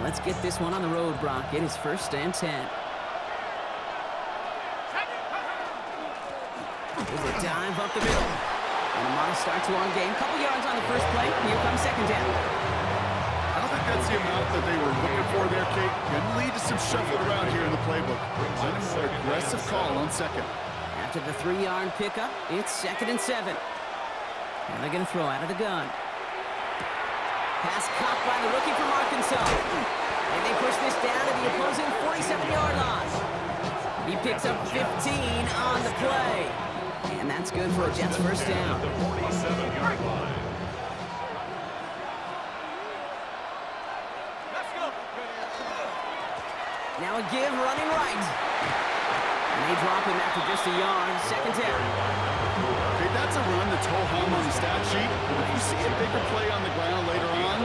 Let's get this one on the road, Brock. It is 1st and 10. There's a dive up the middle. And a modest start to our game. Couple yards on the first play. Here comes 2nd down. I don't think that's the amount that they were looking for there, Kate. Going to lead to some shuffle around here in the playbook. Find a more aggressive call on 2nd. After the 3-yard pickup, it's 2nd and 7. And they're going to throw out of the gun. Pass caught by the rookie from Arkansas. And they push this down to the opposing 47-yard line. He picks up 15 on the play. And that's good for a Jets first down. The 47-yard line. Now a give running right. And they drop him after just a yard. 2nd down. Okay, that's a run that's ho-hum on the stat sheet. But if you see a bigger play on the ground later on,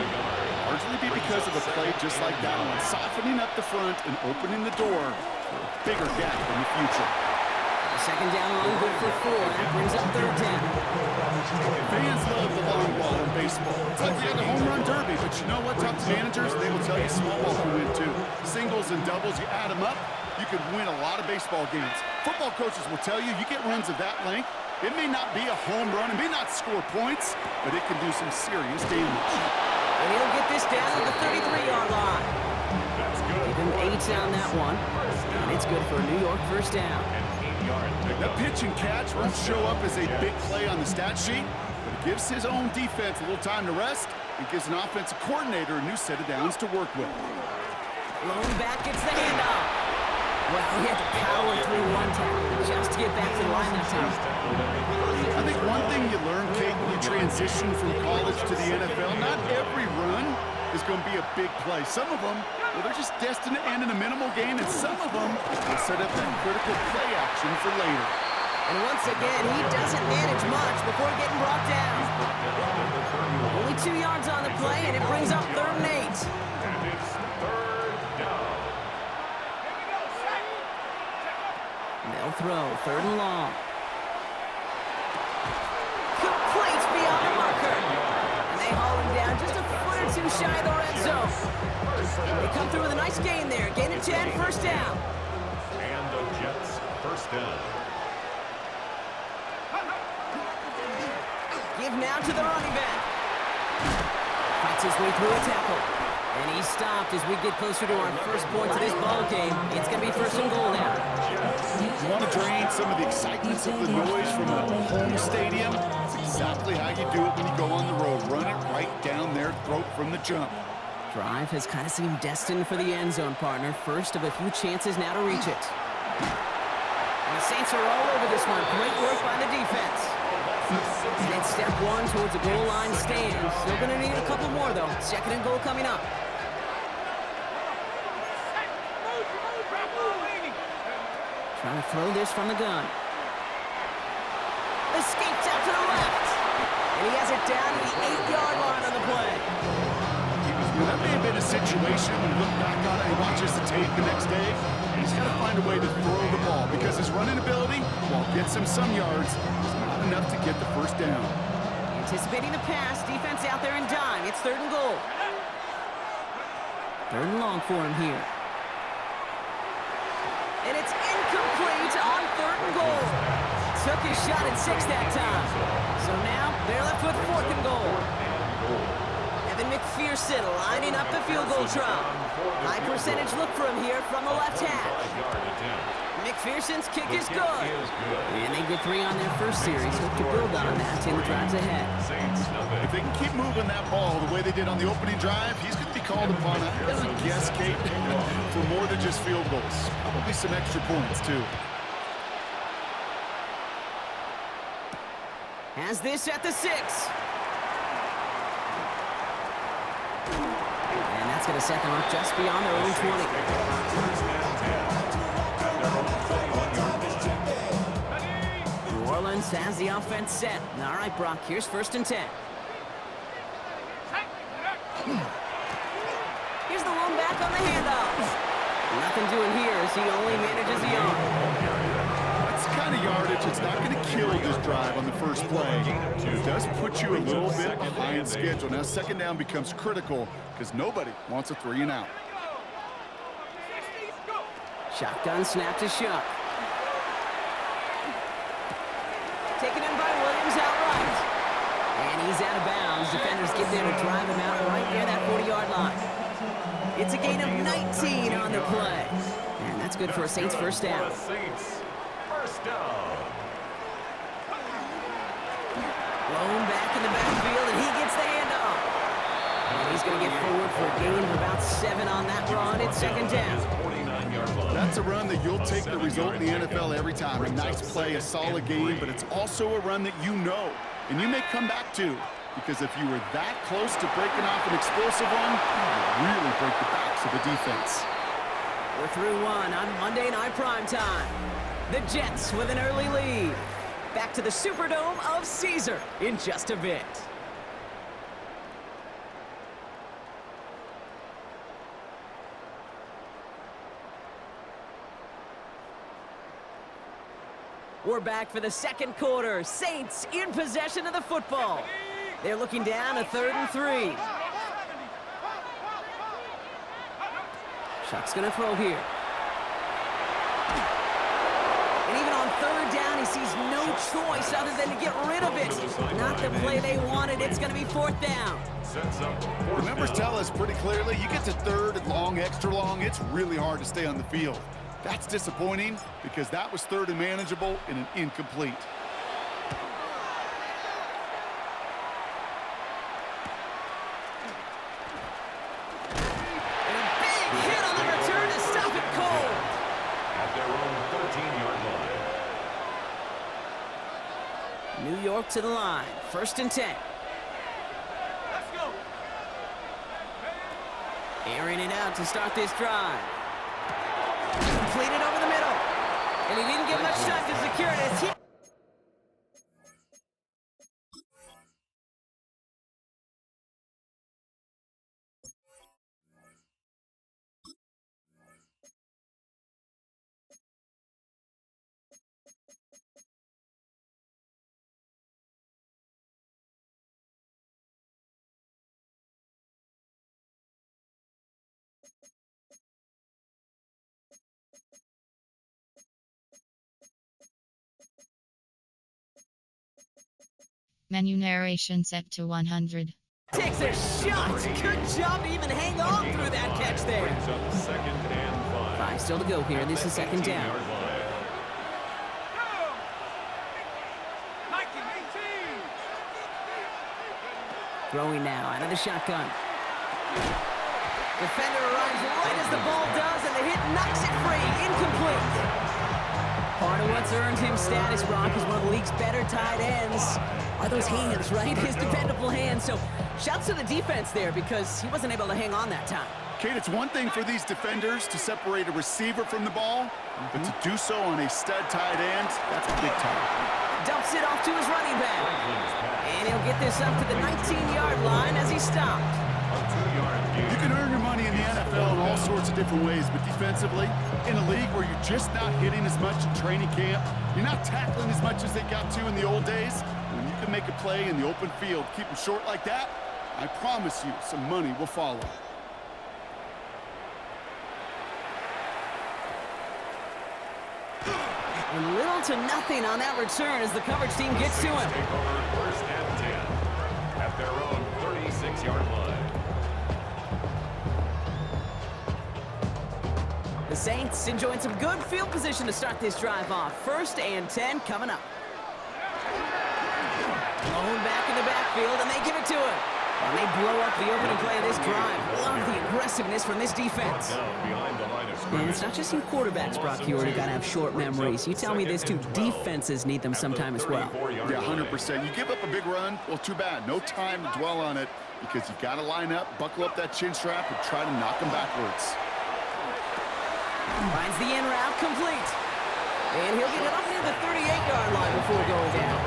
largely be because of a play just like that one, softening up the front and opening the door for a bigger gap in the future. 2nd down long, good for 4. That brings up 3rd down. Fans love the long ball in baseball. It's like we had the home run derby, but you know what? Talk to managers, they will tell you small ball can win too. Singles and doubles, you add them up, you could win a lot of baseball games. Football coaches will tell you, you get runs of that length, it may not be a home run, it may not score points, but it can do some serious damage. And he'll get this down to the 33-yard line. Give him 8 on that one. And it's good for a New York first down. That pitch and catch won't show up as a big play on the stat sheet, but it gives his own defense a little time to rest and gives an offensive coordinator a new set of downs to work with. Lone back gets the handoff. Well, he had to power through one tackle just to get back to the line that time. I think one thing you learn, Kate, when you transition from college to the NFL, not every run is going to be a big play. Some of them, well, they're just destined to end in a minimal gain, and some of them will set up that critical play action for later. And once again, he doesn't manage much before getting brought down. Only 2 yards on the play, and it brings up 3rd and 8. And it's 3rd down. They'll throw 3rd and long. Complete beyond the marker. And they haul him down just a foot or 2 shy of the red zone. They come through with a nice gain there. Gain of 10, first down. And the Jets first down. Give now to the running back. Fights his way through a tackle. And he's stopped as we get closer to our first points of this ball game. It's going to be 1st and goal now. You want to drain some of the excitement of the noise from a home stadium? That's exactly how you do it when you go on the road. Run it right down their throat from the jump. Drive has kind of seemed destined for the end zone, partner. First of a few chances now to reach it. And the Saints are all over this one. Great work by the defense. And it's step 1 towards a goal line stand. Still going to need a couple more, though. 2nd and goal coming up. Trying to throw this from the gun. Escapes out to the left. And he has it down to the 8-yard line on the play. That may have been a situation when you look back on it and watches the tape the next day. He's got to find a way to throw the ball because his running ability, while it gets him some yards, is not enough to get the first down. Anticipating the pass, defense out there in dime. It's 3rd and goal. 3rd and long for him here. And it's incomplete on 3rd and goal. Took his shot at 6 that time. So now they're left with 4th and goal. McPherson lining up the field goal try. High percentage look for him here from the left hash. McPherson's kick is good. And they get 3 on their first series. Hope to build on that in the drives ahead. If they can keep moving that ball the way they did on the opening drive, he's going to be called upon, I'm going to guess, Kate, for more than just field goals. Probably some extra points, too. Has this at the 6. And that's going to set them up just beyond their own 20. New Orleans has the offense set. All right, Brock, here's 1st and 10. Here's the lone back on the handoff. Nothing doing here as he only manages the yard. That's the kind of yardage that's not going to kill this drive on the first play. It does put you a little bit behind schedule. Now, 2nd down becomes critical because nobody wants a 3 and out. Shotgun snap to Shuck. Taken in by Williams outright. And he's out of bounds. Defenders get there to drive him out right near that 40-yard line. It's a gain of 19 on the play. And that's good for a Saints first down. Saints first down. Blown back in the backfield, and he gets the handoff. And he's going to get forward for a gain of about 7 on that run. It's second down. That's a run that you'll take the result in the NFL every time. A nice play, a solid game, but it's also a run that you know, and you may come back to, because if you were that close to breaking off an explosive one, you would really break the backs of the defense. We're through one on Monday Night Primetime. The Jets with an early lead. Back to the Superdome of Caesar in just a bit. We're back for the second quarter. Saints in possession of the football. They're looking down a 3rd and 3. Shuck's gonna throw here. And even on 3rd down, he sees no choice other than to get rid of it. Not the play they wanted. It's gonna be 4th down. The numbers tell us pretty clearly, you get to 3rd and long, extra long, it's really hard to stay on the field. That's disappointing because that was 3rd and manageable and an incomplete. And a big hit on the return to stop it cold. At their own 13-yard line. New York to the line. 1st and 10. Let's go. Airing it out to start this drive. Completed over the middle. And he didn't give much time to secure it as he... Menu narration set to 100. Takes a shot. Good job to even hang on through that catch there. Brings up 2nd and 5. 5 still to go here. This is 2nd down. 19-18. Throwing now out of the shotgun. Defender arrives right as the ball does, and the hit knocks it free. Incomplete. Part of what's earned him status, Brock, is one of the league's better tight ends. Are those hands, right? His dependable hands. So shouts to the defense there because he wasn't able to hang on that time. Kate, it's one thing for these defenders to separate a receiver from the ball, but to do so on a stud tight end, that's a big time. Dumps it off to his running back. And he'll get this up to the 19-yard line as he stopped. You can earn your money in the NFL in all sorts of different ways, but defensively, in a league where you're just not hitting as much in training camp, you're not tackling as much as they got to in the old days, when you can make a play in the open field, keep them short like that, I promise you some money will follow. And little to nothing on that return as the coverage team gets to him. Take over 1st and 10 at their own 36-yard line. The Saints enjoying some good field position to start this drive off. 1st and 10 coming up. Blown back in the backfield, and they give it to him. And they blow up the opening play of this drive. Love the aggressiveness from this defense. Down behind the line of And scrimmage. it's not just you quarterbacks, Brock, you already got to have short memories. You tell me this too, defenses need them sometime as well. Yeah, 100%. You give up a big run, well, too bad. No time to dwell on it because you got to line up, buckle up that chin strap, and try to knock them backwards. Finds the in route complete. And he'll get it up near the 38-yard line before going down.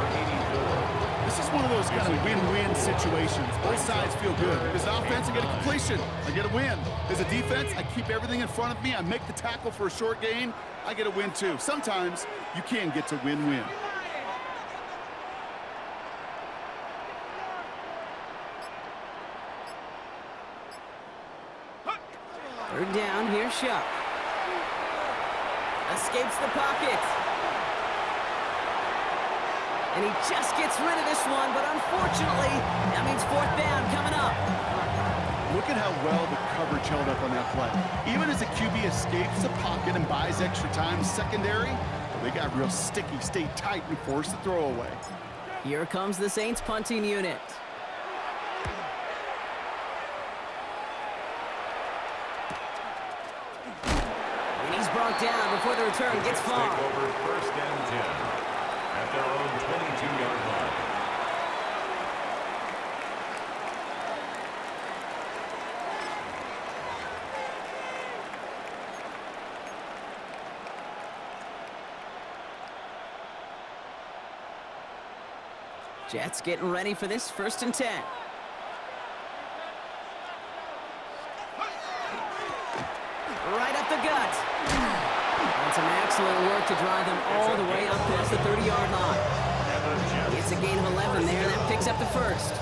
This is one of those kind of win-win situations. Both sides feel good. As an offense, I get a completion. I get a win. As a defense, I keep everything in front of me. I make the tackle for a short gain. I get a win, too. Sometimes you can get to win-win. Third down, here's Shuck. Escapes the pocket. And he just gets rid of this one, but unfortunately, that means fourth down coming up. Look at how well the coverage held up on that play. Even as a QB escapes the pocket and buys extra time secondary, they got real sticky, stayed tight, and forced the throwaway. Here comes the Saints punting unit. And he's brought down before the return gets far. Take over first and 10 at their own 22-yard line. Jets getting ready for this first and 10. Right up the gut. And some excellent work to drive them all the way up past the 30-yard line. It's a gain of 11 there. That picks up the first.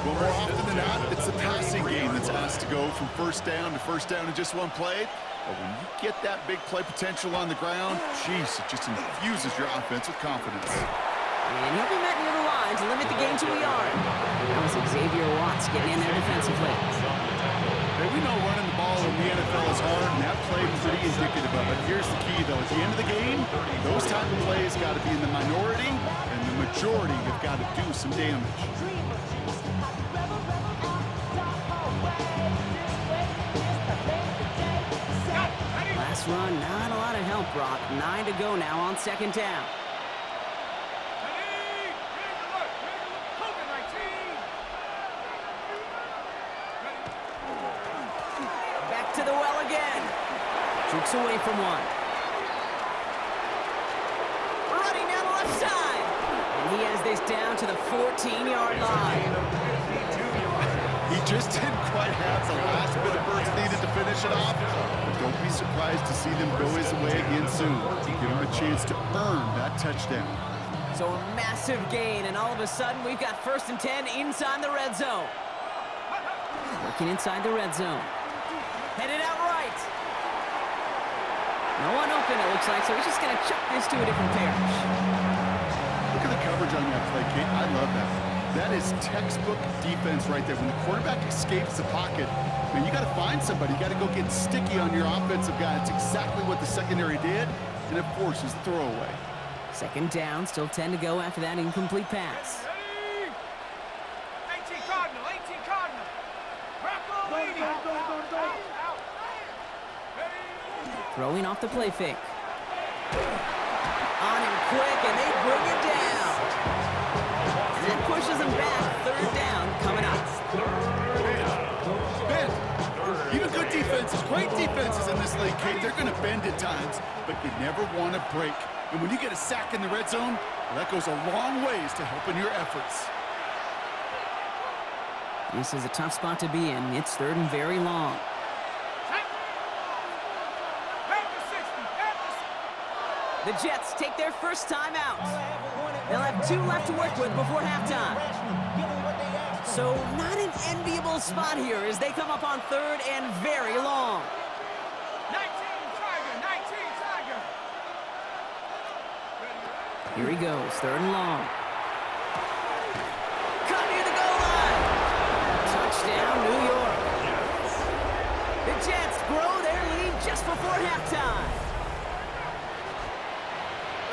Well, more often than not, it's the passing game that's asked to go from first down in just one play. But when you get that big play potential on the ground, geez, it just infuses your offense with confidence. And he'll be met near the line to limit the gain to a yard. That was Xavier Watts getting in there defensively. Hey, we know running the ball in the NFL is hard, and that play is pretty indicative of it. Here's the key, though. At the end of the game, those type of plays got to be in the minority, and the majority have got to do some damage. Last run, not a lot of help, Brock. 9 to go now on second down. Back to the well again. Jukes away from one. Running down the left side. And he has this down to the 14-yard line. He just didn't quite have the last bit of burst needed to finish it off. But don't be surprised to see them go his way again soon. Give him a chance to earn that touchdown. So a massive gain, and all of a sudden we've got first and 10 inside the red zone. Working inside the red zone. Headed out right. No one open, it looks like, so he's just going to chuck this to a different parish. Look at the coverage on that play, Kate. I love that. That is textbook defense right there. When the quarterback escapes the pocket, man, you got to find somebody. You got to go get sticky on your offensive guy. It's exactly what the secondary did, and it forces the throwaway. Second down, still 10 to go after that incomplete pass. 18 Cardinal, 18 Cardinal. Crack on, lady. Out. Throwing off the play fake. On him quick, and they bring it down. And that pushes him back. Third down coming up. Ben, even good defenses, great defenses in this league, Kate, they're going to bend at times, but you never want to break. And when you get a sack in the red zone, well, that goes a long ways to helping your efforts. This is a tough spot to be in. It's third and very long. The Jets take their first time out. They'll have 2 left to work with before halftime. So not an enviable spot here as they come up on third and very long. 19 Tiger. Here he goes, third and long. Cut near the goal line. Touchdown, New York. The Jets grow their lead just before halftime.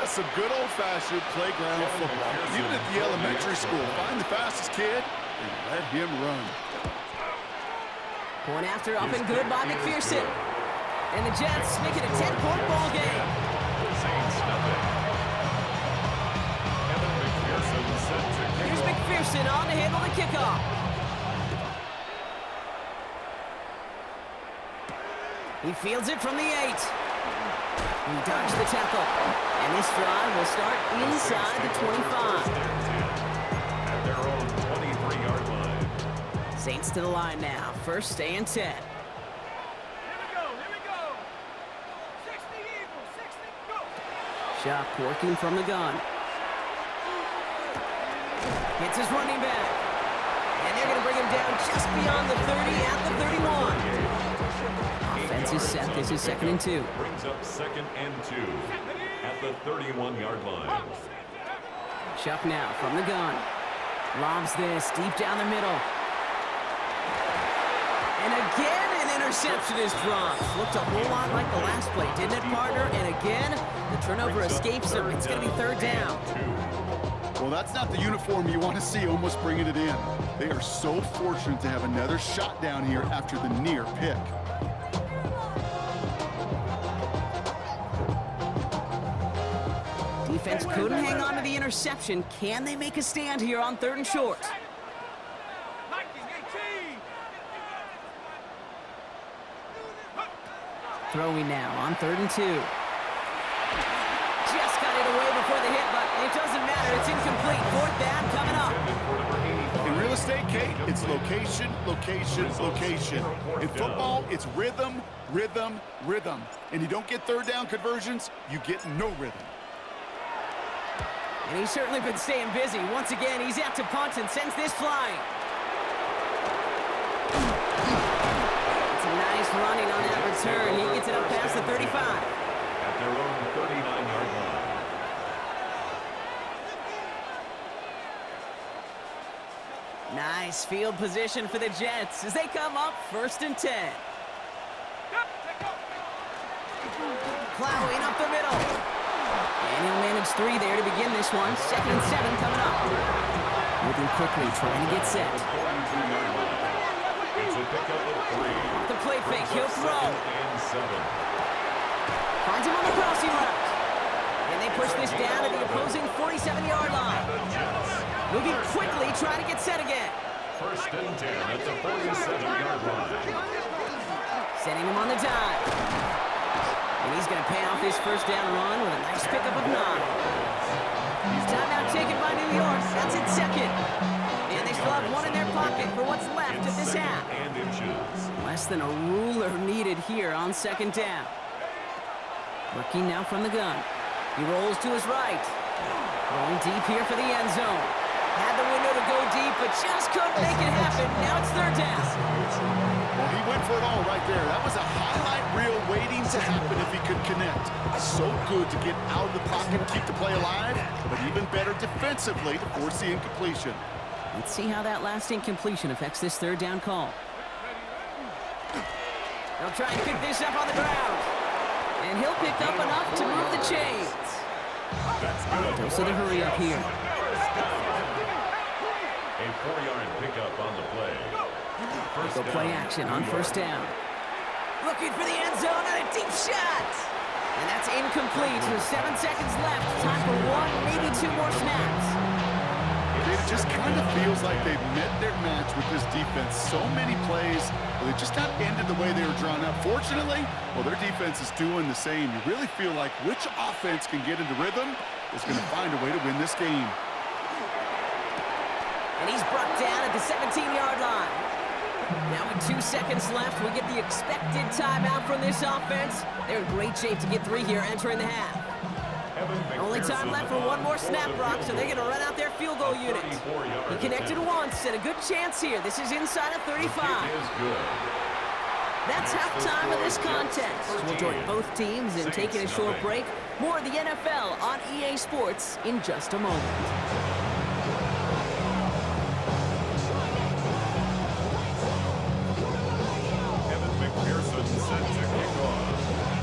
That's some good old-fashioned playground football. Even at the elementary school, find the fastest kid and let him run. Point after up and good by McPherson. And the Jets make it a 10-point ball game. Here's McPherson on to handle the kickoff. He fields it from the 8. He dodged the tackle. And this drive will start inside the 25. At their own 23-yard line. Saints to the line now. First and 10. Here we go. 60 Eagles, 60, go. Shock working from the gun. Hits his running back. And they're going to bring him down just beyond the 30 at the 31. Offense is set This is 2nd and 2. Brings up 2nd and 2 at the 31-yard line. Chuck now from the gun. Lobs this deep down the middle. And again, an interception is dropped. Looked a whole lot like the last play, didn't it, partner? And again, the turnover escapes him. It's going to be 3rd down. Well, that's not the uniform you want to see almost bringing it in. They are so fortunate to have another shot down here after the near pick. Defense couldn't hang on to the interception. Can they make a stand here on 3rd and short? Throwing now on 3rd and 2. Just got it away before the hit, but it doesn't matter. It's incomplete. 4th down coming up. In real estate, Kate, it's location, location, location. In football, it's rhythm, rhythm, rhythm. And you don't get 3rd down conversions, you get no rhythm. And he's certainly been staying busy. Once again, he's out to punt and sends this flying. It's a nice running on that return. He gets it up past the 35. At their own 39-yard line. Nice field position for the Jets as they come up 1st and 10. Plowing up the middle. And he'll manage 3 there to begin this one. 2nd and 7 coming up. Moving quickly, trying to get set. It's a pickup of 3. Off the play fake, he'll throw. And 7. Finds him on the crossing route. And they push this down to the opposing 47-yard line. Moving quickly, trying to get set again. 1st and 10 at the 47-yard line. Setting him on the dive. And he's going to pay off this 1st down run with a nice pickup of 9. Timeout taken by New York. That's it 2nd. And they still have 1 in their pocket for what's left of this half. And inches. Less than a ruler needed here on 2nd down. Working now from the gun. He rolls to his right. Going deep here for the end zone. Had the window to go deep, but just couldn't make it happen. Now it's 3rd down. Well, he went for it all right there. That was a highlight reel waiting to happen if he could connect. So good to get out of the pocket and keep the play alive, but even better defensively to force the incompletion. Let's see how that last incompletion affects this 3rd down call. They'll try and pick this up on the ground. And he'll pick up enough to move the chains. Dose of the hurry up here. A 4-yard pickup on the play. Go play action on 1st down. Looking for the end zone and a deep shot. And that's incomplete with 7 seconds left. Time for 1, maybe 2 more snaps. It just kind of feels like they've met their match with this defense. So many plays, they just not ended the way they were drawn up. Fortunately, well, their defense is doing the same. You really feel like which offense can get into rhythm is going to find a way to win this game. And he's brought down at the 17-yard line. Now with 2 seconds left, we get the expected timeout from this offense. They're in great shape to get 3 here entering the half. Only time left for 1 more snap, Brock, so they're going to run out their field goal unit. He connected once, and a good chance here. This is inside of 35. That's halftime of this contest. We'll join both teams in taking a short break. More of the NFL on EA Sports in just a moment.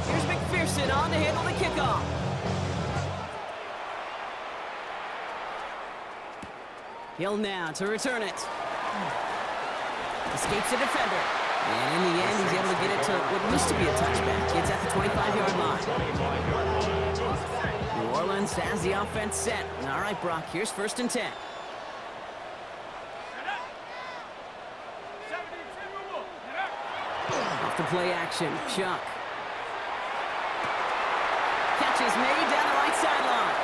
Here's McPherson on to handle the kickoff. Hill now to return it. Escapes the defender. And in the end, he's able to get it to what used to be a touchback. It's at the 25-yard line. New Orleans has the offense set. All right, Brock, here's 1st and 10. Off the play action, Chuck. Catch is made down the right sideline.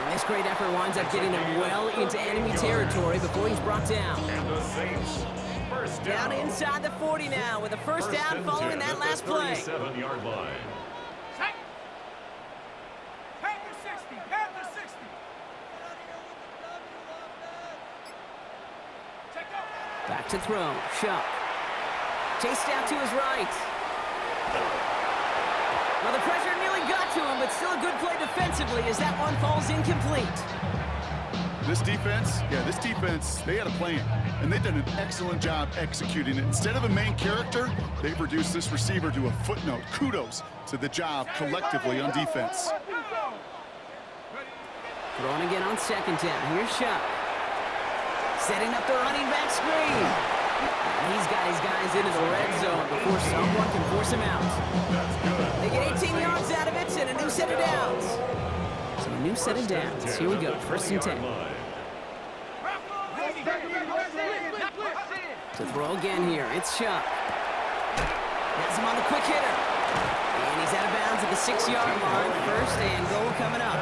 And this great effort winds up getting him well into enemy territory before he's brought down. And the Saints, first Down inside the 40 now with a first down following that last play. 37-yard line. Panther 60, Panther 60. Check out. Back to throw, Chuck. chased out to his right. Well, the pressure nearly got to him, but still a good play defensively as that one falls incomplete. This defense, they had a plan, and they've done an excellent job executing it. Instead of a main character, they've reduced this receiver to a footnote. Kudos to the job collectively on defense. Throwing again on second down. Here's Shuck. Setting up the running back screen. And he's got his guys into the red zone before someone can force him out. They get 18 yards out of it and a new set of downs. So a new set of downs. Here we go, 1st and 10. To throw again here, it's Shuck. Has him on the quick hitter. And he's out of bounds at the 6-yard line. 1st and goal coming up.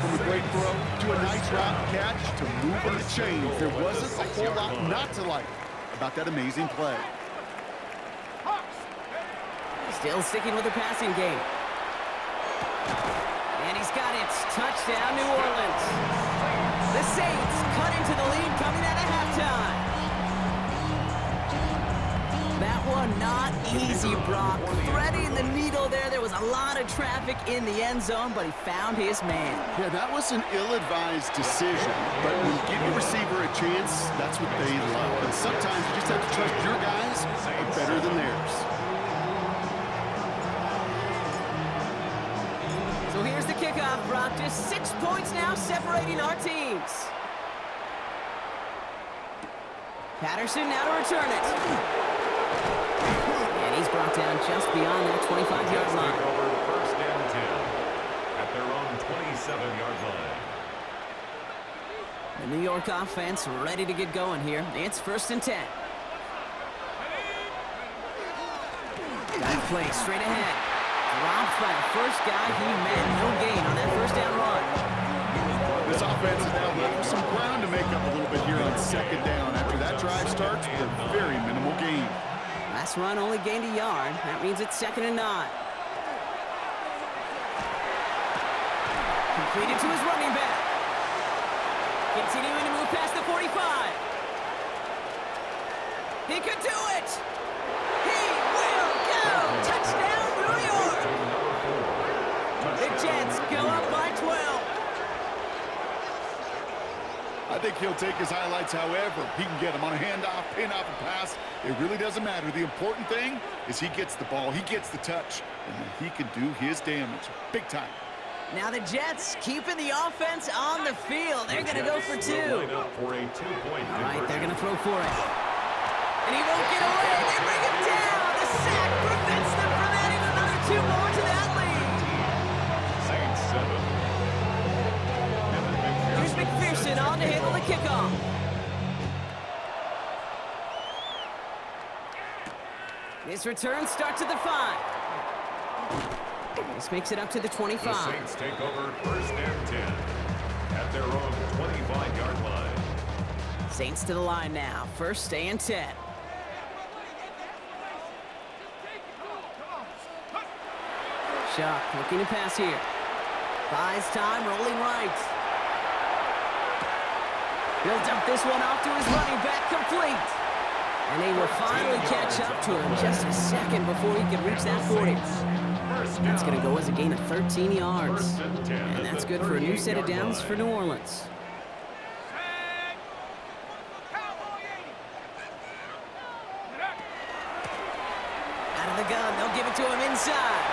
From a great throw to a nice route catch to moving the chains. There wasn't a whole lot not to like about that amazing play. Still sticking with the passing game. And he's got it. Touchdown, New Orleans. The Saints cut into the lead coming out of halftime. That one not easy, Brock. Threading the needle there. There was a lot of traffic in the end zone, but he found his man. Yeah, that was an ill-advised decision, but when you give your receiver a chance, that's what they love. And sometimes you just have to trust your guys are better than theirs. So here's the kickoff, Brock. Just 6 points now separating our teams. Patterson now to return it. And he's brought down just beyond that 25-yard line. Over 1st and 10 at their own 27-yard line. The New York offense ready to get going here. It's 1st and 10. Dive play straight ahead. Dropped by the first guy he met. No gain on that 1st down run. This offense is now left with some ground to make up a little bit here on 2nd down. After that drive starts with a very minimal gain. Last run only gained a yard. That means it's 2nd and 9. Completed to his running back. Continuing to move past the 45. He could do it. He will go. Touchdown, New York. The Jets go up by 12. I think he'll take his highlights however he can get them on a handoff, pin off, a pass. It really doesn't matter. The important thing is he gets the ball, he gets the touch, and then he can do his damage. Big time. Now the Jets keeping the offense on the field. They're going to go for 2. All right, they're going to throw for it. And he won't get away. They bring him down. The sack prevents them from adding another 2 more to that lead. Here's McPherson on to handle the kickoff. This return starts at the 5. This makes it up to the 25. The Saints take over 1st and 10 at their own 25-yard line. Saints to the line now. 1st and 10. Shuck looking to pass here. Buys time, rolling right. He'll dump this one off to his running back, complete. And they will finally catch up to him just a second before he can reach that 40. That's going to go as a gain of 13 yards. And that's good for a new set of downs for New Orleans. Out of the gun, they'll give it to him inside.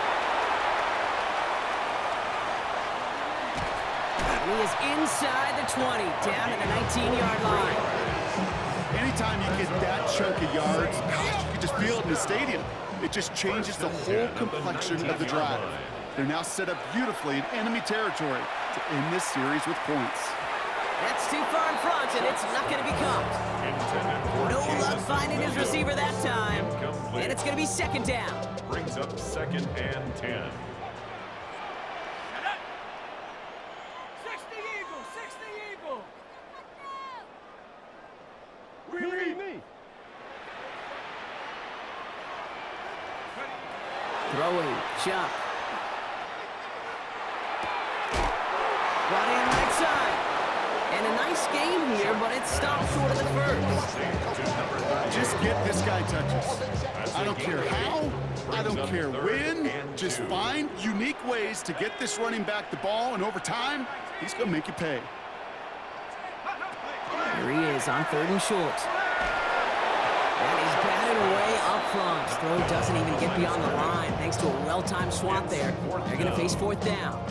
And he is inside the 20, down at the 19-yard line. Anytime you get that chunk of yards, gosh, you can just feel it in the stadium. It just changes the whole complexion of the drive. They're now set up beautifully in enemy territory to end this series with points. That's too far in front, and it's not going to be caught. No luck finding his receiver that time. And it's going to be 2nd down. Brings up 2nd and 10. 60 Eagles, 60 Eagles. Me. Throwing, jump. Brought in right side. And a nice game here, but it stopped short of the 1st. Just get this guy touches. I don't care how, I don't care when. Just find unique ways to get this running back the ball, and over time, he's going to make you pay. Here he is on 3rd and short. And he's batted away up front. Throw doesn't even get beyond the line thanks to a well-timed swat there. They're going to face 4th down.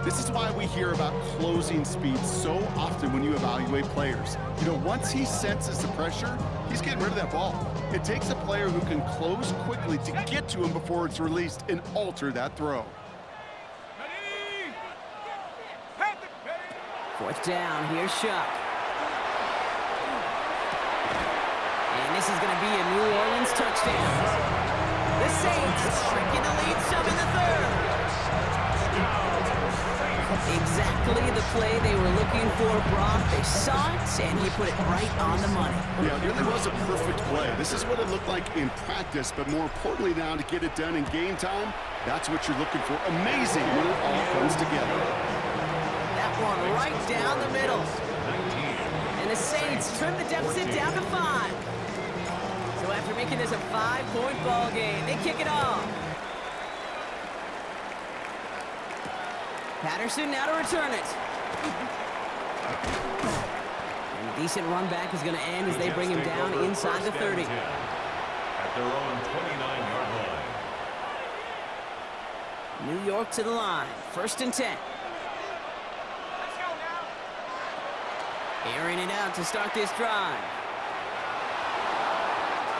This is why we hear about closing speed so often when you evaluate players. You know, once he senses the pressure, he's getting rid of that ball. It takes a player who can close quickly to get to him before it's released and alter that throw. 4th down, here's Shuck. And this is going to be a New Orleans touchdown. The Saints shrinking the lead some in the 3rd. Exactly the play they were looking for, Brock. They saw it, and he put it right on the money. Yeah, it really was a perfect play. This is what it looked like in practice, but more importantly now to get it done in game time, that's what you're looking for. Amazing when it all comes together. That one right down the middle. And the Saints trim the deficit down to 5. So after making this a 5-point ball game, they kick it off. Patterson now to return it. And a decent run back is going to end as they bring him down inside the 30. At their own 29-yard line. New York to the line. 1st and 10. Airing it out to start this drive.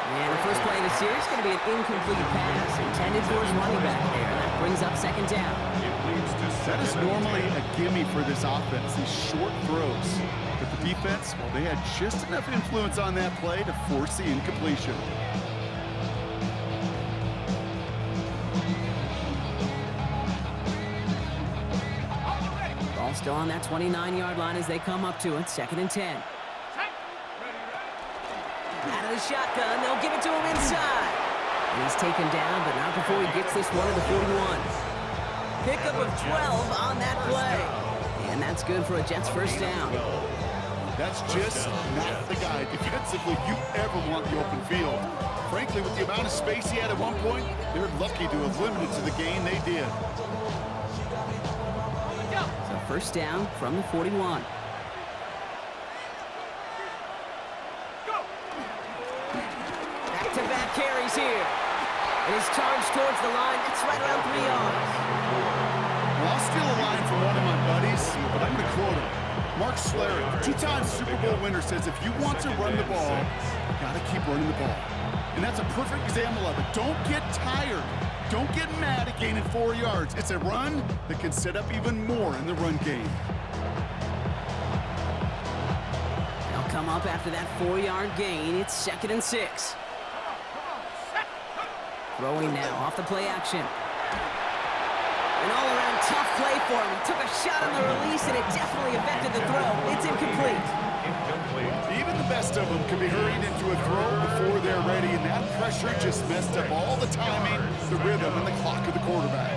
And the first play of the series is going to be an incomplete pass intended for his running back there. And that brings up 2nd down. That is normally a gimme for this offense, these short throws. But the defense, well, they had just enough influence on that play to force the incompletion. Ball still on that 29-yard line as they come up to it. 2nd and 10. Out of the shotgun, they'll give it to him inside. And he's taken down, but not before he gets this one to the 41. Pickup of 12 on that play. And that's good for a Jets 1st down. That's just not the guy defensively you ever want the open field. Frankly, with the amount of space he had at one point, they were lucky to have limited to the gain they did. So 1st down from the 41. Back-to-back carries here. It is charged towards the line. It's right around 3 yards. Well, I'll steal a line from one of my buddies, but I'm going to quote him. Mark Schlereth, 2-time Super Bowl winner, says if you want to run the ball, you got to keep running the ball. And that's a perfect example of it. Don't get tired. Don't get mad at gaining 4 yards. It's a run that can set up even more in the run game. They'll come up after that 4-yard gain. It's 2nd and 6. Throwing now off the play action. An all-around tough play for him. He took a shot on the release, and it definitely affected the throw. It's incomplete. Even the best of them can be hurried into a throw before they're ready, and that pressure just messed up all the timing, the rhythm, and the clock of the quarterback.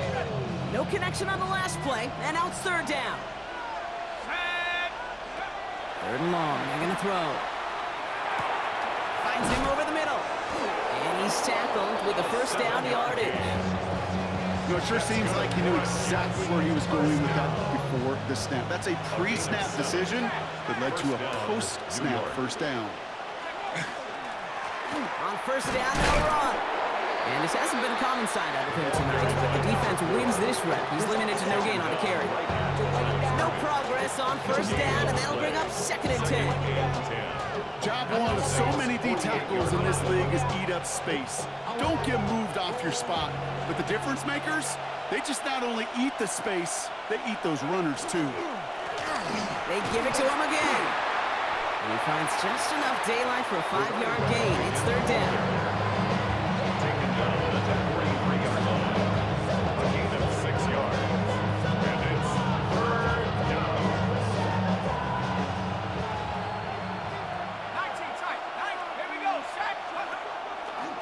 No connection on the last play, and now it's 3rd down. 3rd and long. They're going to throw. Finds him over the middle. And he's tackled with the 1st down yardage. You know, it sure seems like he knew exactly where he was going with that before the snap. That's a pre-snap decision that led to a post-snap 1st down. On 1st down, they'll run. And this hasn't been a common sight out of him tonight, but the defense wins this rep. He's limited to no gain on the carry. No progress on 1st down, and they'll bring up 2nd and 10. Job one of so many D tackles in this league is eat up space. Don't get moved off your spot. But the difference makers, they just not only eat the space, they eat those runners too. They give it to him again. And he finds just enough daylight for a 5-yard gain. It's 3rd down. Taken down at the 43-yard line. A gain of 6 yards. And it's 3rd down. 19 tight. Here we go. Set.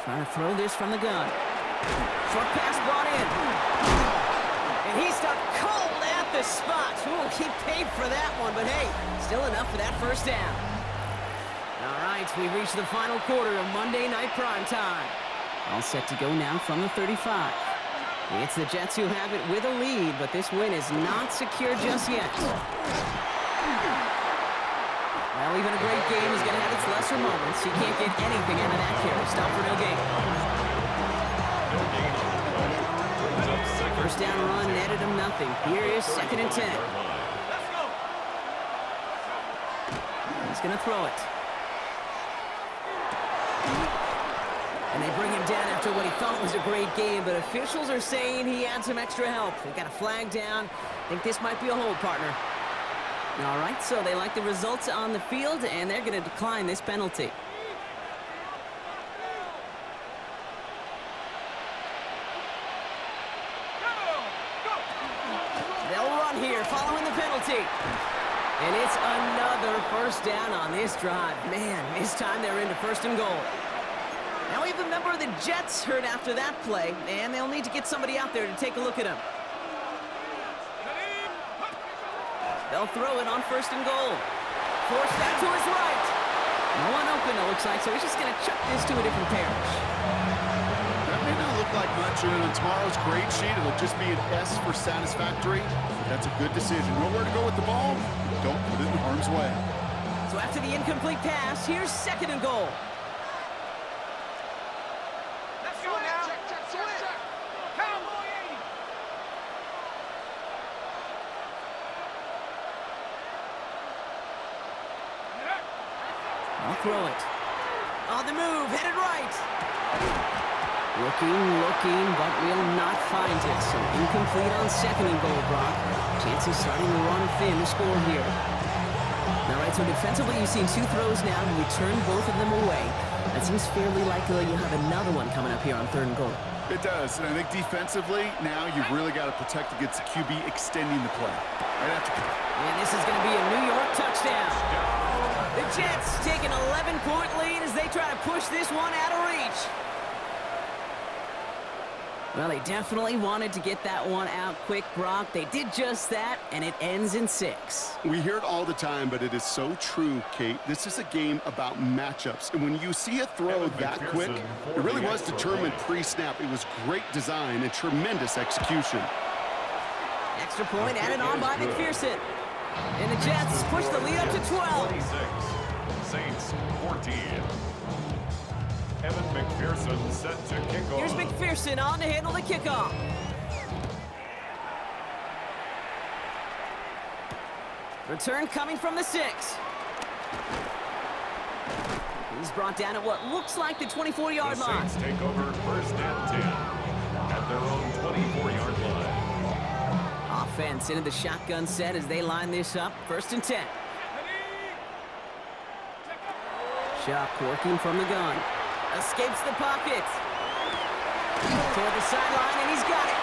Trying to throw this from the gun. Short pass brought in. And he stopped cold at the spot. Ooh, he paid for that one, but hey, still enough for that 1st down. All right, right, we've reached the final quarter of Monday Night Primetime. All set to go now from the 35. It's the Jets who have it with a lead, but this win is not secure just yet. Well, even a great game is going to have its lesser moments. He can't get anything out of that carry. Stop for no gain. First down run netted him nothing. Here is 2nd and 10. He's going to throw it. And they bring him down after what he thought was a great game, but officials are saying he had some extra help. They got a flag down. Think this might be a hold, partner. All right, so they like the results on the field, and they're going to decline this penalty. They'll run here following the penalty. And it's another first down on this drive. Man, this time they're into 1st and goal. Now we have a member of the Jets hurt after that play, and they'll need to get somebody out there to take a look at him. They'll throw it on 1st and goal. Force that to his right. No one open, it looks like, so he's just going to chuck this to a different parish. That may not look like much, and on tomorrow's grade sheet, it'll just be an S for satisfactory. That's a good decision. Nowhere to go with the ball. Don't put it in harm's way. So after the incomplete pass, here's 2nd and goal. Let's go now. Check. Cowboy 80. I'll throw it. On the move, headed right. Looking, but will not find it. So incomplete on 2nd and goal, Brock. Chances starting to run thin to score here. All right, so defensively, you've seen 2 throws now, and we turn both of them away. That seems fairly likely you'll have another one coming up here on 3rd and goal. It does, and I think defensively, now you've really got to protect against the QB extending the play. Right after. And this is going to be a New York touchdown. The Jets take an 11-point lead as they try to push this one out of reach. Well, they definitely wanted to get that one out quick, Brock. They did just that, and it ends in 6. We hear it all the time, but it is so true, Kate. This is a game about matchups, and when you see a throw that quick, it really was determined pre-snap. It was great design and tremendous execution. Extra point added on by McPherson. And the Jets push the lead up to 12. 26. Saints 14. Evan McPherson set to kick off. Here's McPherson on to handle the kickoff. Return coming from the 6. He's brought down at what looks like the 24-yard line. Saints take over 1st and 10 at their own 24-yard line. Offense into the shotgun set as they line this up. 1st and 10. Shock working from the gun. Escapes the pocket. Toward the sideline, and he's got it.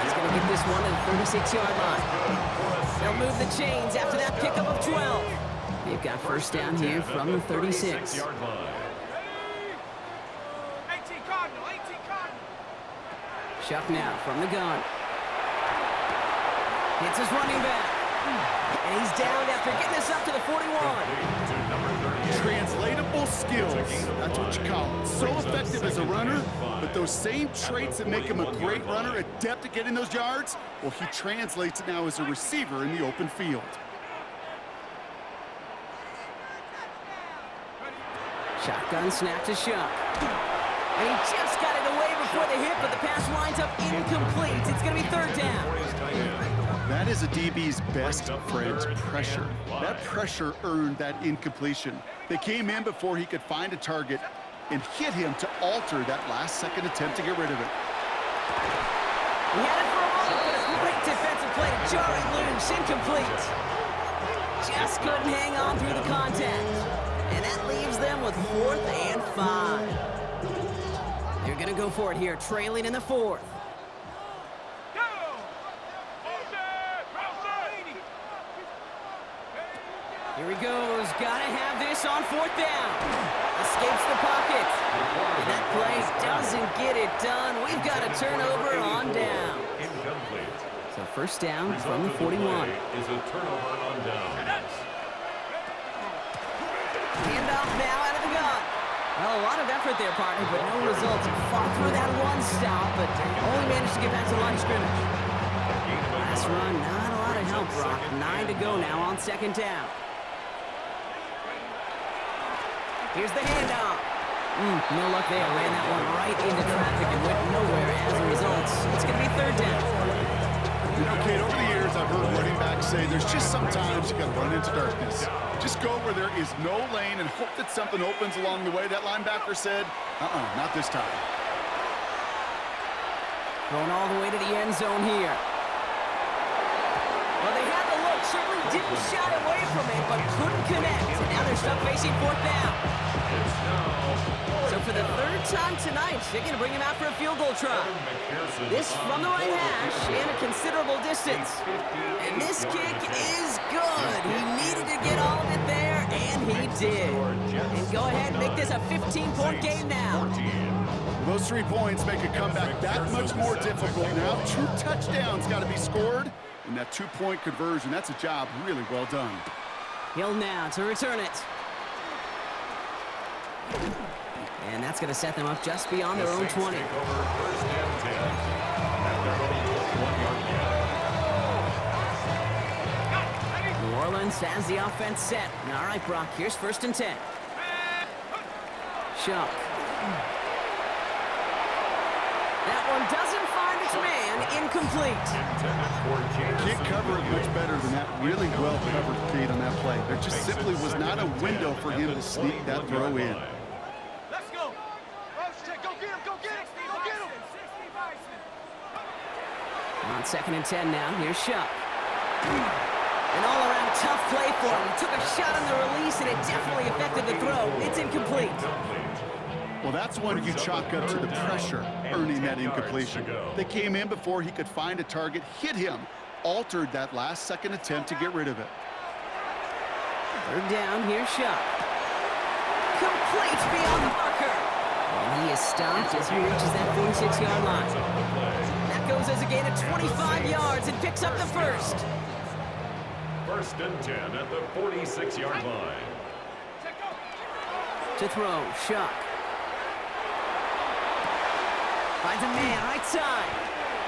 He's going to get this one to the 36-yard line. They'll move the chains after that pickup of 12. They've got 1st down here from the 36. 18 Cardinal. Shock now from the gun. Hits his running back. And he's down after getting this up to the 41. Translatable skills, that's what you call it. So effective as a runner, but those same traits that make him a great runner, adept at getting those yards, well, he translates it now as a receiver in the open field. Shotgun snap to Shock. And he just got it away before the hit, but the pass winds up incomplete. It's going to be 3rd down. That is a DB's best friend, pressure. That pressure earned that incompletion. They came in before he could find a target and hit him to alter that last-second attempt to get rid of it. He had it for a moment, but a great defensive play to jar it loose, incomplete. Just couldn't hang on through the contact. And that leaves them with 4th and 5. They're going to go for it here, trailing in the 4th. Here he goes. Gotta have this on 4th down. Escapes the pocket. And that play doesn't get it done. We've got a turnover on down. Incomplete. So 1st down from the 41. Is a turnover on downs. Handoff now out of the gun. Well, a lot of effort there, partner, but no results. Fought through that one stop, but only managed to get back to line of scrimmage. Last run, not a lot of help, Brock. 9 to go now on second down. Here's the handoff. No luck there. Ran that one right into traffic and went nowhere as a result. It's going to be third down. You know, Kate, over the years, I've heard running backs say there's just sometimes you got to run into darkness. Just go where there is no lane and hope that something opens along the way. That linebacker said, not this time. Going all the way to the end zone here. Well, they had the look. Certainly didn't shy away from it, but couldn't connect. And now they're stuck facing fourth down. So for the third time tonight, they're going to bring him out for a field goal try. This from the right hash and a considerable distance. And this kick is good. He needed to get all of it there, and he did. And go ahead and make this a 15-point game now. Those 3 points make a comeback that much more difficult now. 2 touchdowns got to be scored. And that 2-point conversion, that's a job really well done. Hill now to return it. And that's going to set them up just beyond their own 20. New Orleans has the offense set. All right, Brock, here's 1st and 10. Shuck. That one doesn't find its man. Incomplete. Can't cover it much better than that. Really well covered, Kate, on that play. There just simply was not a window for him to sneak that throw in. Let's go. Go get him. Go get him. Go get him. On 2nd and 10 now. Here's Shuck. An all-around tough play for him. He took a shot on the release, and it definitely affected the throw. It's incomplete. Well, that's one you chalk up to the pressure, earning that incompletion. They came in before he could find a target, hit him, altered that last-second attempt to get rid of it. Third down, here's Shuck. Complete beyond the marker. And he is stopped as he reaches that 46-yard line. That goes as a gain of 25 yards and picks up the first. 1st and 10 at the 46-yard line. To throw, Shuck. Finds a man right side.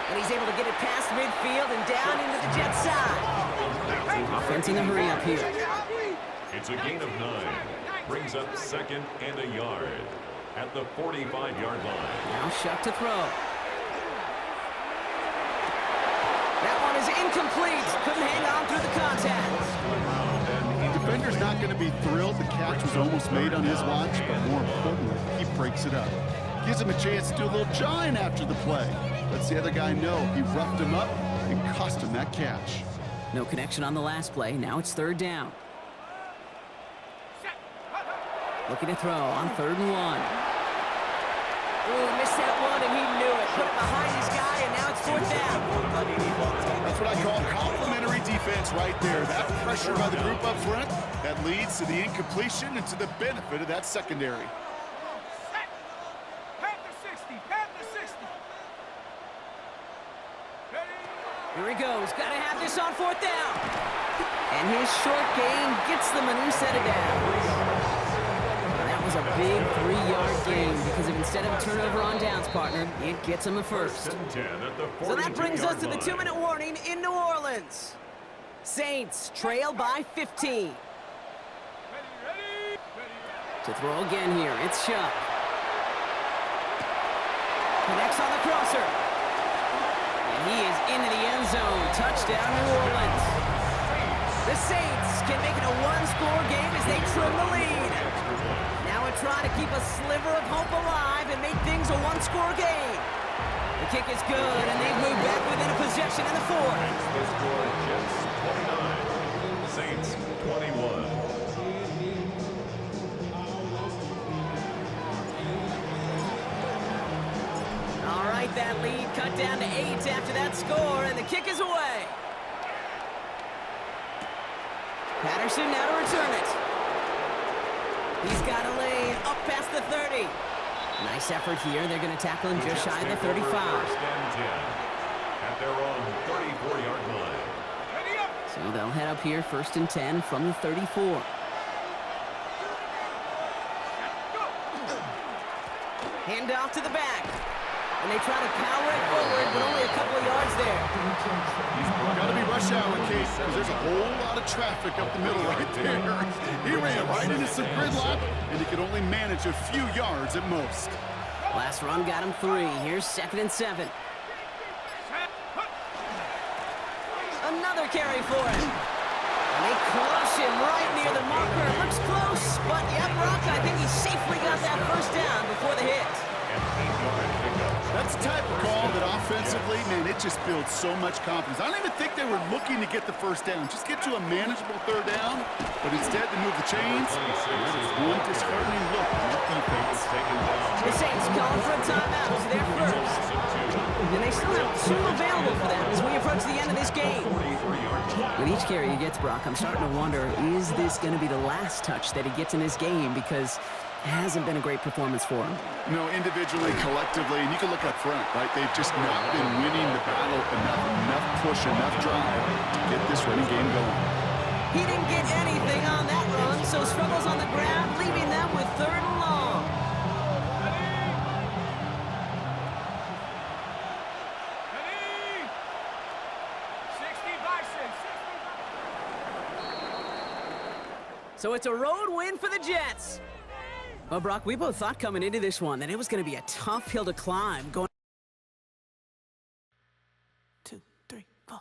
And he's able to get it past midfield and down into the jet side. Offense in the hurry up here. It's a gain of 9. Brings up 2nd and a yard at the 45-yard line. Now Shuck to throw. That one is incomplete. Couldn't hang on through the contact. The defender's not going to be thrilled the catch was almost made on his watch, but more importantly, he breaks it up. Gives him a chance to do a little jawing after the play. Lets the other guy know he roughed him up and cost him that catch. No connection on the last play. Now it's 3rd down. Looking to throw on 3rd and 1. Ooh, missed that one, and he knew it. Put it behind his guy, and now it's 4th down. That's what I call complimentary defense right there. That pressure by the group up front, that leads to the incompletion and to the benefit of that secondary. Here he goes. Got to have this on 4th down. And his short gain gets them a new set of downs. And that was a big 3-yard gain because instead of a turnover on downs, partner, it gets them a first. So that brings us to the 2-minute warning in New Orleans. Saints trail by 15. To throw again here, it's Shuck. Connects on the crosser. He is into the end zone. Touchdown, New Orleans. The Saints can make it a 1-score game as they trim the lead. Now we're trying to keep a sliver of hope alive and make things a 1-score game. The kick is good, and they've moved back within a possession in the 4th. The score, Jets 29, Saints 21. That lead cut down to 8 after that score, and the kick is away. Patterson now to return it. He's got a lane up past the 30. Nice effort here. They're going to tackle him just shy of the 35. 1st and 10 at their own 34-yard line. So they'll head up here 1st and 10 from the 34. Hand off to the back. And they try to power it forward, but only a couple of yards there. Got to be rush hour, Case, because there's a whole lot of traffic up the middle right there. He ran right into some gridlock, and he could only manage a few yards at most. Last run got him 3. Here's 2nd and 7. Another carry for him. And they crush him right near the marker. Looks close, but yeah, Brock, I think he safely got that first down before the hit. That's the type of call that offensively, man, it just builds so much confidence. I don't even think they were looking to get the first down. Just get to a manageable 3rd down, but instead they move the chains. That is one disheartening look on the defense. The Saints calling for a timeout. It's their first. And they still have 2 available for them as we approach the end of this game. With each carry he gets, Brock, I'm starting to wonder, is this going to be the last touch that he gets in this game? Because it hasn't been a great performance for him. No, individually, collectively, and you can look up front, right? They've just not been winning the battle enough push, enough drive to get this running game going. He didn't get anything on that run, so struggles on the ground, leaving them with 3rd and long. Ready? 60 Bison. So it's a road win for the Jets. Well, Brock, we both thought coming into this one that it was going to be a tough hill to climb. Going 2, 3, 4.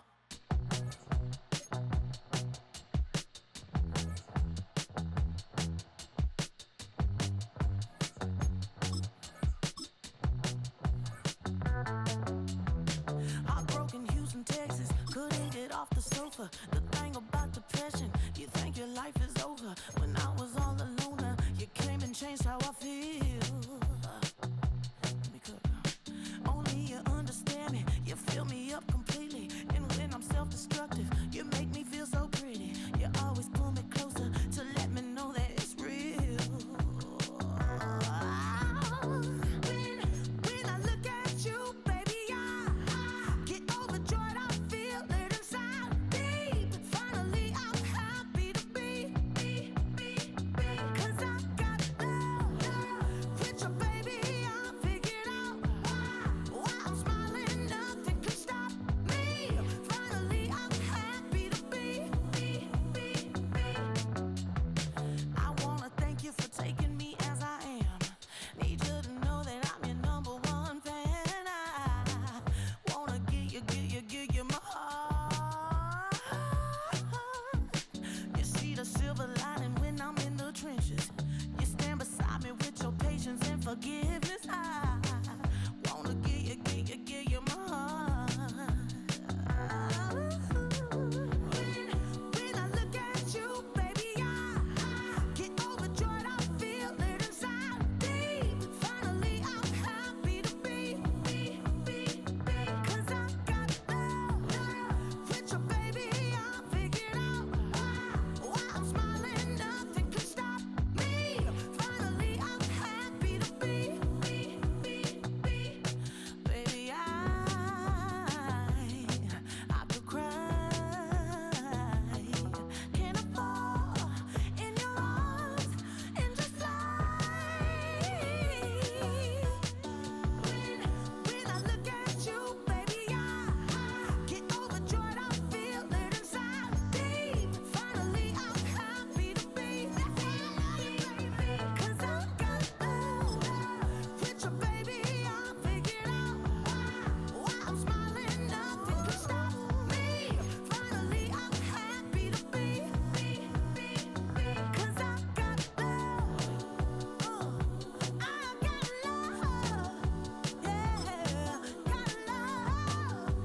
Heartbroken Houston, Texas, couldn't get off the sofa. The thing about depression, you think your life is over. When I was all alone, you came and changed how I feel. Let me cook. Only you understand me, you fill me up completely. And when I'm self-destructive, you make me feel so pretty. You always pull me closer to let me know that it's real. When I look at you, baby, I get overjoyed. I feel it inside deep. Finally, I'm happy to be. 'Cause I got love with you, baby. I figured out why I'm smiling. Nothing can stop me. Finally, I'm happy to be. I wanna thank you for taking me as I am. Need you to know that I'm your #1 fan. I wanna give you my heart. You see the silver lining when I'm in the trenches. You stand beside me with your patience and forgiveness. I wanna give you my heart. When I look at you, baby, I get overjoyed. I feel it inside deep. Finally, I'm happy to be. 'Cause I got love with you, baby. I figured out why I'm smiling. Nothing can stop me. Finally, I'm happy to be. Baby, I could cry. Can I fall in your arms and just fly? When I look at you, baby, I get overjoyed. I feel it inside deep. Finally, I'm happy to be. 'Cause I got love with you, baby. I figured out why I'm smiling. Nothing can stop me. Finally, I'm happy to be. 'Cause I got love. I got love. Yeah, got love.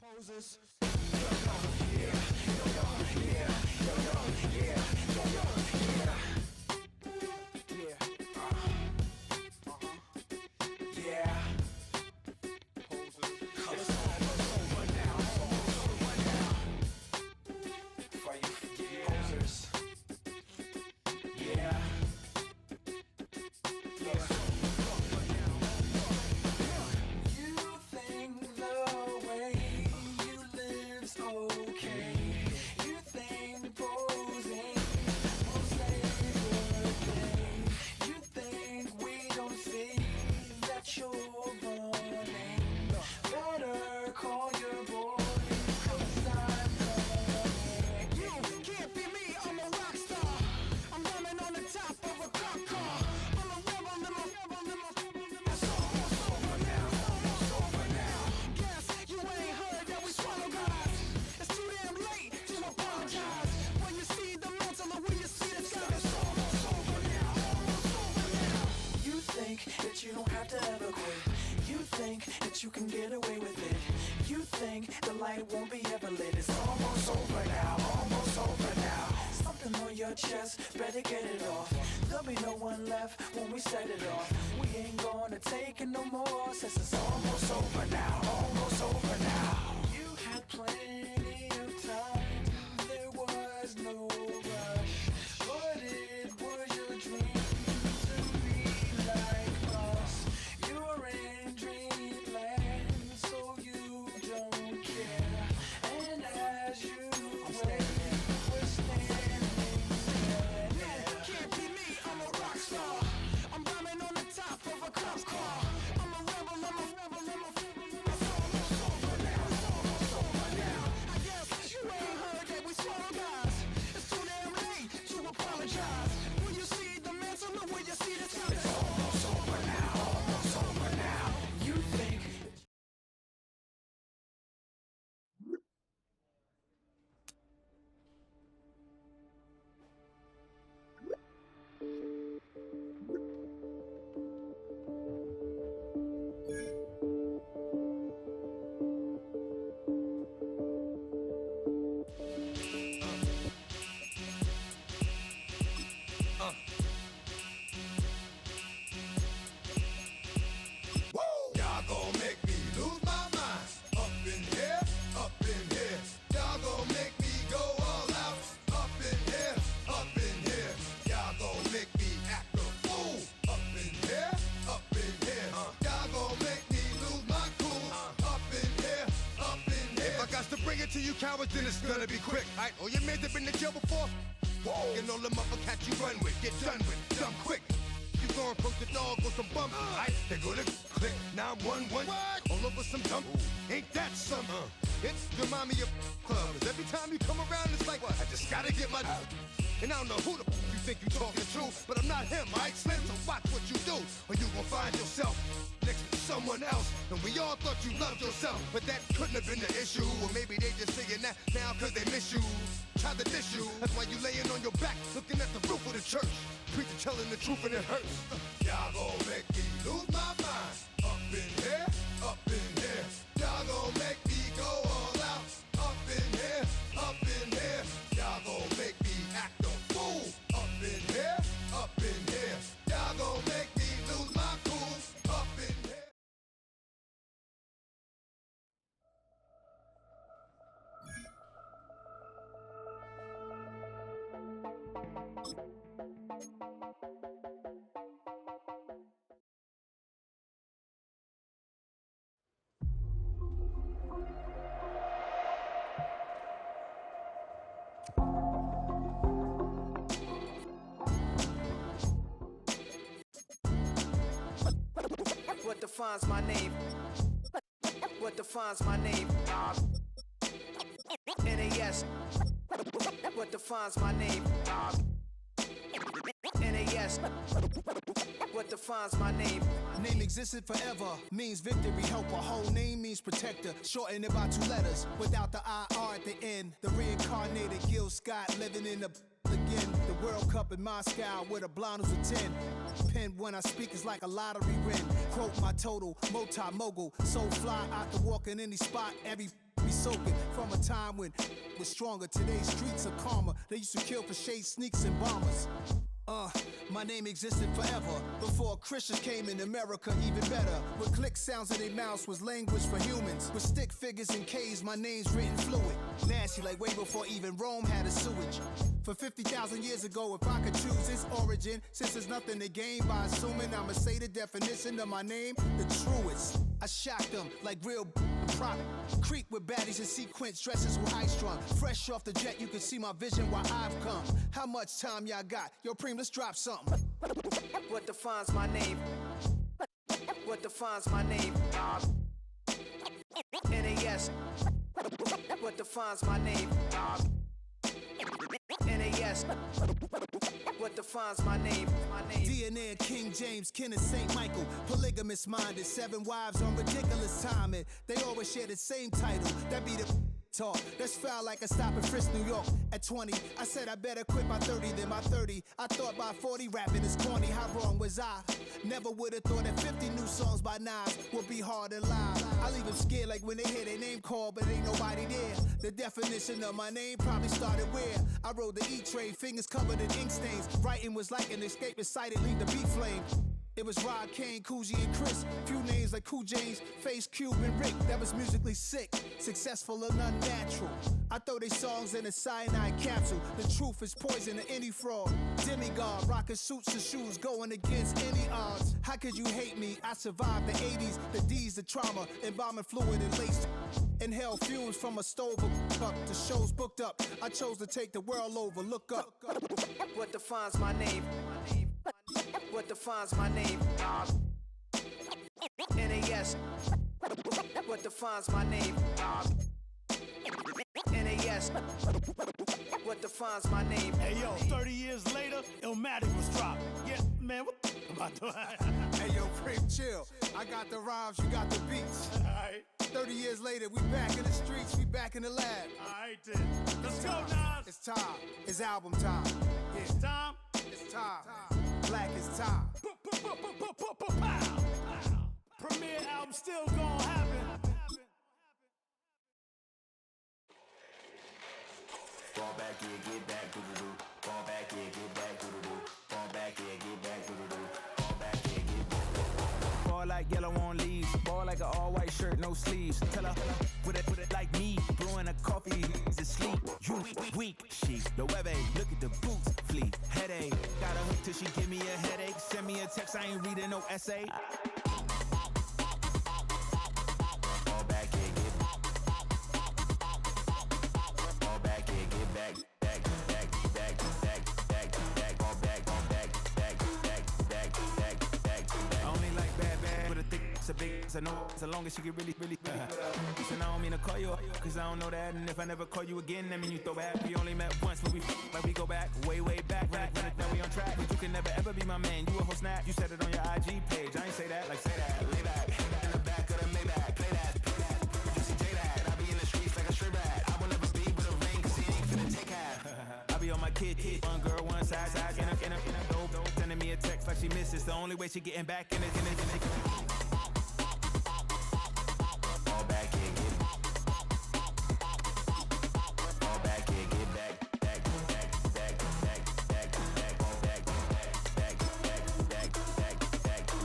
Poses. You think the way you live's okay. You think posing will save the day. You think we don't see that you're running. Better call your boys, 'cause I'm coming. You can't be me, I'm a rock star. I'm running on the top of a cop car. I'm a rebel in my It's almost over now, almost over now. Guess you ain't heard that we swallow guys. It's too damn late to apologize. When you see the mantle or when you see the sky, it's almost over now, almost over now. You think that you don't have to ever quit. You think that you can get away with it. You think the light won't be ever lit. It's almost over now, almost over now. Something on your chest, better get it off. There'll be no one left when we set it off. We ain't gonna take it no more, since it's almost over now, almost over now. You had plenty of time, there was no rush, but it was your dream to be like us. You're in dreamland, so you don't care. And as you wait, we're standing there. No, can't be me, I'm a rock star. I'm rhyming on the top of a cop car. I'm a rebel, I'm a rebel, I'm a It's almost over now, it's almost over now. I guess you ain't heard that we swallow guys. It's too damn late to apologize. When you see the mantle or when you see the sky, it's almost over now, almost over now. You think Y'all gon' make me lose my mind. Up in here, up in here. Y'all gon' make me go all out. Up in here, up in here. Y'all gon' make me act a fool. Up in here, up in here. Y'all gon' make me lose my cool. Up in here, up in here. If I got to bring it to you cowards, then it's gonna be quick. Alright, all your men have been to jail before. Whoa, and all them uppercats you run with, get done with, done quick. You gon' approach the dog with some bumps. Alright, they go to click 911. All over some dump. Ain't that something? It's the mommy of club. 'Cause every time you come around, it's like, I just gotta get my. And I don't know who the you think you talking to, but I'm not him, alright, Slim? So watch what you do, or you gon' find yourself next to someone else. And we all thought you loved yourself, but that couldn't have been the issue. Or maybe they just saying that now 'cause they miss you. Try to diss you. That's why you laying on your back, looking at the roof of the church. Preacher telling the truth and it hurts. Y'all gon' make me lose my mind. Up in here, up in here. Y'all gon' make me go all out. Up in here, up in here. Y'all gon' make me act a fool. Up in here, up in here. Y'all gon' make me lose my cool. Up in here. what defines my name? What defines my name? NAS. What defines my name? NAS. What defines my name? Name existed forever, means victory, helper. Whole name means protector, shorten it by 2 letters. Without the IR at the end, the reincarnated Gil Scott living in the again. The World Cup in Moscow with a blonde who's a 10. Pen when I speak is like a lottery win. Quote my total, multi-mogul. So fly, I can walk in any spot, every be soaking. From a time when was stronger, today's streets are calmer. They used to kill for shade sneaks and bombers. My name existed forever. Before Christians came in America, even better. With click sounds in their mouths was language for humans. With stick figures and K's, my name's written fluid. Nasty like way before even Rome had a sewage. For 50,000 years ago, if I could choose its origin, since there's nothing to gain by assuming, I'ma say the definition of my name, the truest. I shocked them like real prop. Creep with baddies in sequence, dresses with high strung. Fresh off the jet, you can see my vision while I've come. How much time y'all got? Yo, Preem, let's drop something. What defines my name? What defines my name? NAS. What defines my name? NAS. What defines my name? DNA of King James, kin of St. Michael. Polygamous minded, 7 wives on ridiculous timing. They always share the same title. That be the talk. That's foul like a stop in Frisk, New York. At 20, I said I better quit by 30 than by 30. I thought by 40 rapping is corny. How wrong was I? Never would have thought that 50 new songs by Nas would be hard to live. I leave them scared like when they hear their name called, but ain't nobody there. The definition of my name probably started where I rode the E-Train, fingers covered in ink stains. Writing was like an escape inside it, leave the beat flame. It was Rod, Kane, Coogee, and Chris. Few names like Cool James, Face, Cube, and Rick. That was musically sick, successful and unnatural. I throw they songs in a cyanide capsule. The truth is poison to any fraud. Demigod, rocking suits and shoes, going against any odds. How could you hate me? I survived the 80s, the D's, the trauma, embalming fluid and laced. Inhale fumes from a stove up. The show's booked up. I chose to take the world over. Look up. What defines my name? What defines my name? NAS. What defines my name? NAS. What defines my name? Hey yo, 30 years later, Illmatic was dropped. Yeah, man, what the am I doing? Hey yo, Preem, chill. I got the rhymes, you got the beats. Alright. 30 years later, we back in the streets, we back in the lab. Alright then. Let's go, Nas. It's time. It's album time. Yeah. It's time. It's time. Black is time. Premiere album still gonna happen. Fall back, yeah, get back, doo-doo-doo. Fall back, yeah, get back, doo-doo-doo. Fall back, yeah, get back, doo-doo-doo. Fall back, yeah, get back. Ball like yellow on leaves. Ball like an all-white shirt, no sleeves. Tell her, put it like me. Brewing a coffee, to sleep. You weak, she. The web look at the boots, flee. Headache, got a hook till she give me a headache. Send me a text, I ain't reading no essay. Fall back, yeah, get back. Fall back, yeah, get back. Back, back, back, back, back, back. Fall back, back, back, back, back, back, back. I only like bad, but a thick, it's a big, it's a no, as long as she can really. Listen, I don't mean to call you up, cause I don't know that, and if I never call you again, that mean you throw back. We only met once, but we go back, way back, run it, now we on track. But you can never ever be my man, you a whole snap, you said it on your IG page, I ain't say that, like say that, lay back, in the back of the Maybach, play that, you see J that, I be in the streets like a stray rat, I will never be with a ring, cause he ain't finna take half. I be on my kid, one girl, one side, in a dope, sending me a text like she misses, the only way she getting back in it. Fall back, yeah, get back. Fall back, yeah, get back. Back, back, back, back, back, back. Fall back, back, back, back, back, back, back.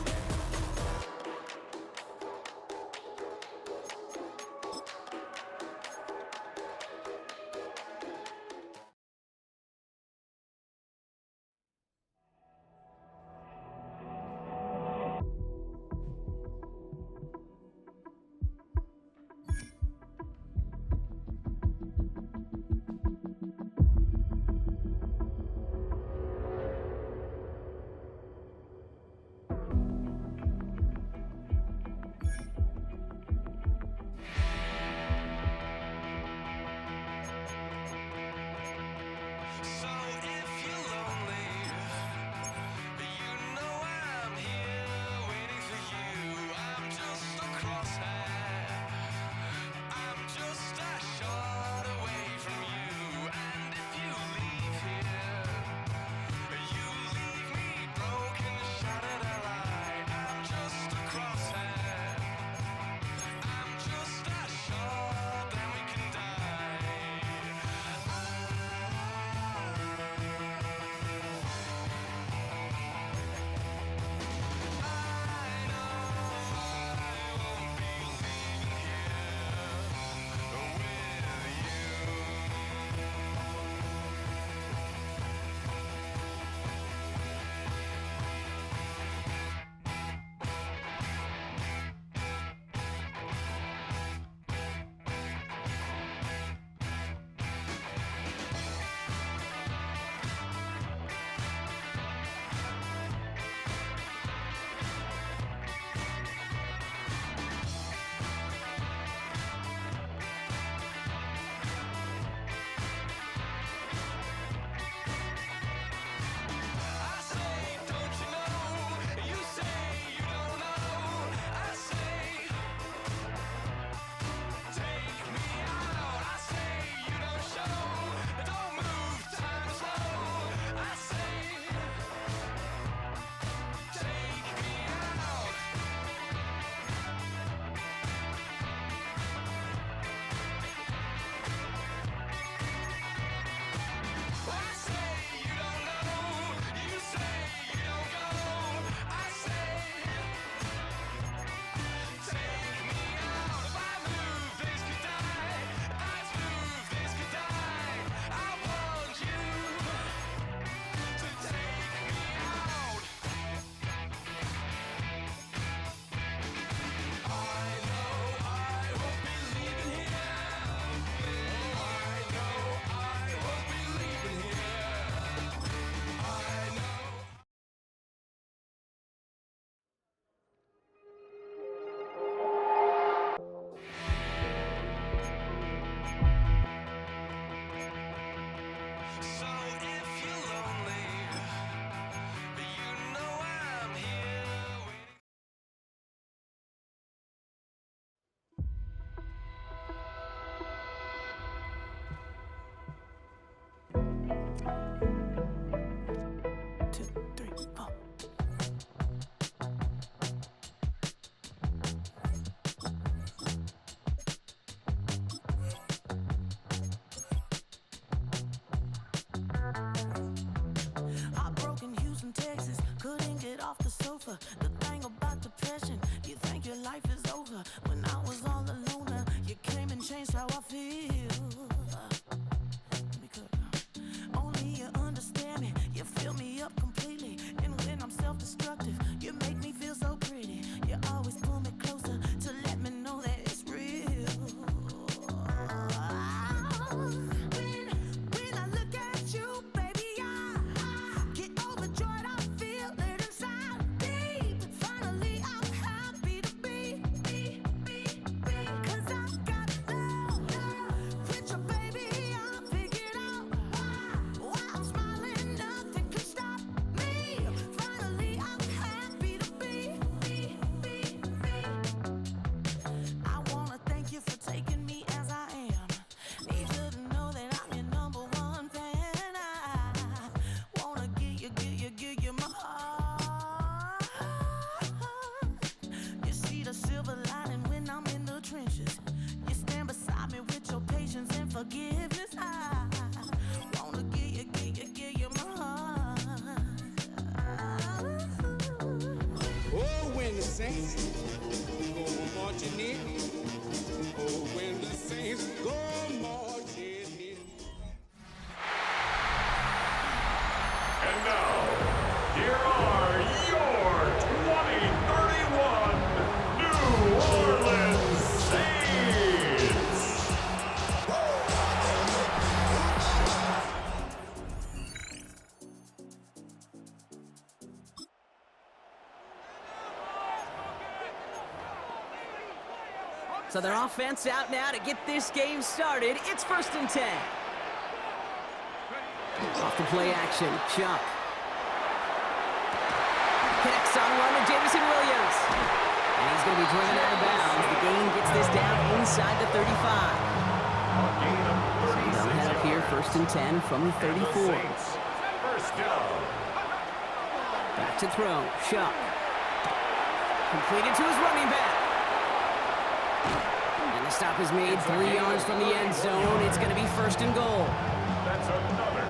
sofa. The thing about depression, you think your life is over. When I was all alone, you came and changed how I feel. Let me cook. Only you understand me, you fill me up completely. And when I'm self-destructive, you make me feel so pretty. You always pull me closer to let me know that it's real. When I look at you, baby, I get overjoyed. I feel it inside me. Finally, I'm happy to be. 'Cause I've got love with you, baby. I figured out why I'm smiling. Nothing can stop me. Finally, I'm happy to be. I wanna thank you for taking me as I am. Need you to know that I'm your number one fan. I wanna give you my heart. You see the silver lining when I'm in the trenches. You stand beside me with your patience and forgiveness. I wanna give you my heart. Oh, when the saints go marching in. Oh, when the saints go marching in. And now, here are your 2031 New Orleans Saints. So their offense out now to get this game started. It's 1st and 10. Off the play action, Chuck. Connects on one to Jamison Williams. And he's going to be driven out of bounds. The gain gets this down inside the 35. So they'll head up here, 1st and 10 from the 34. First down. Back to throw, Chuck. Completed to his running back. And the stop is made 3 yards from the end zone. It's going to be 1st and goal. That's another